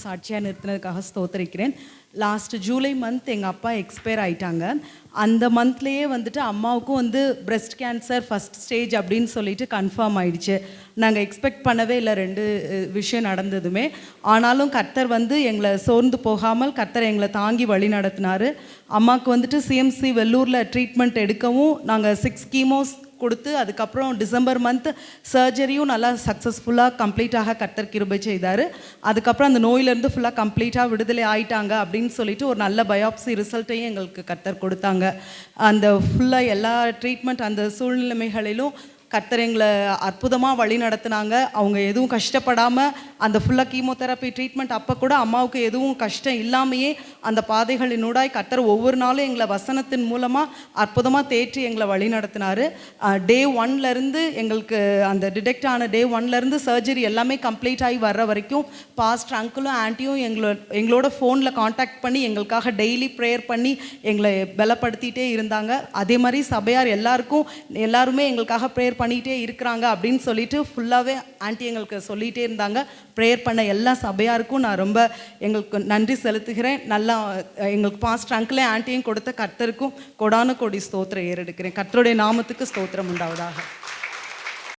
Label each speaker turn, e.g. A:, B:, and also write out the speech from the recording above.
A: சாட்சியாக நிறுத்தினதுக்காக ஸ்தோத்திரிக்கிறேன். Last July month எங்கள் அப்பா எக்ஸ்பயர் ஆயிட்டாங்க. அந்த மந்த்லேயே வந்துட்டு அம்மாவுக்கும் வந்து பிரெஸ்ட் கேன்சர் ஃபஸ்ட் ஸ்டேஜ் அப்படின்னு சொல்லிட்டு கன்ஃபார்ம் ஆயிடுச்சு. நாங்கள் எக்ஸ்பெக்ட் பண்ணவே இல்லை 2 விஷயம் நடந்ததுமே. ஆனாலும் கர்த்தர் வந்து எங்களை சோர்ந்து போகாமல் கர்த்தர் எங்களை தாங்கி வழி நடத்தினார். அம்மாவுக்கு வந்துட்டு சிஎம்சி வெள்ளூரில் ட்ரீட்மெண்ட் எடுக்கவும் நாங்கள் 6 கீமோஸ் கொடுத்து அதுக்கப்புறம் டிசம்பர் மந்த் சர்ஜரியும் நல்லா சக்ஸஸ்ஃபுல்லாக கம்ப்ளீட்டாக கர்த்தர் கிருபை செய்தார். அதுக்கப்புறம் அந்த நோயிலேருந்து ஃபுல்லாக கம்ப்ளீட்டாக விடுதலை ஆயிட்டாங்க அப்படின்னு சொல்லிட்டு ஒரு நல்ல பயாப்சி ரிசல்ட்டையும் எங்களுக்கு கர்த்தர் கொடுத்தாங்க. அந்த ஃபுல்லாக எல்லா ட்ரீட்மெண்ட் அந்த சூழ்நிலைமைகளிலும் கர்த்தர் எங்களை அற்புதமாக வழி நடத்தினாங்க. அவங்க எதுவும் கஷ்டப்படாமல் அந்த ஃபுல்லாக கீமோதெரப்பி ட்ரீட்மெண்ட் அப்போ கூட அம்மாவுக்கு எதுவும் கஷ்டம் இல்லாமையே அந்த பாதைகளினூடாய் கர்த்தர் ஒவ்வொரு நாளும் எங்களை வசனத்தின் மூலமாக அற்புதமாக தேற்றி எங்களை வழி நடத்தினார். டே 1லேருந்து எங்களுக்கு அந்த டிடெக்ட் ஆன டே 1லேருந்து சர்ஜரி எல்லாமே கம்ப்ளீட் ஆகி வர்ற வரைக்கும் பாஸ்ட் அங்கிளும் ஆன்ட்டியும் எங்களோட ஃபோனில் காண்டாக்ட் பண்ணி எங்களுக்காக டெய்லி ப்ரேயர் பண்ணி எங்களை பலப்படுத்திகிட்டே இருந்தாங்க. அதே மாதிரி சபையார் எல்லாருமே எங்களுக்காக ப்ரேயர் பண்ணிகிட்டே இருக்கிறாங்க அப்படின்னு சொல்லிட்டு ஃபுல்லாகவே ஆன்ட்டி எங்களுக்கு சொல்லிகிட்டே இருந்தாங்க. ப்ரேயர் பண்ண எல்லா சபையாருக்கும் நான் ரொம்ப எங்களுக்கு நன்றி செலுத்துகிறேன். நல்லா எங்களுக்கு பாஸ்ட் அங்கிளே ஆன்ட்டியும் கொடுத்த கர்த்தருக்கும் கோடான கோடி ஸ்தோத்திரம் ஏறெடுக்கிறேன். கர்த்தருடைய நாமத்துக்கு ஸ்தோத்திரம் உண்டாவதாக.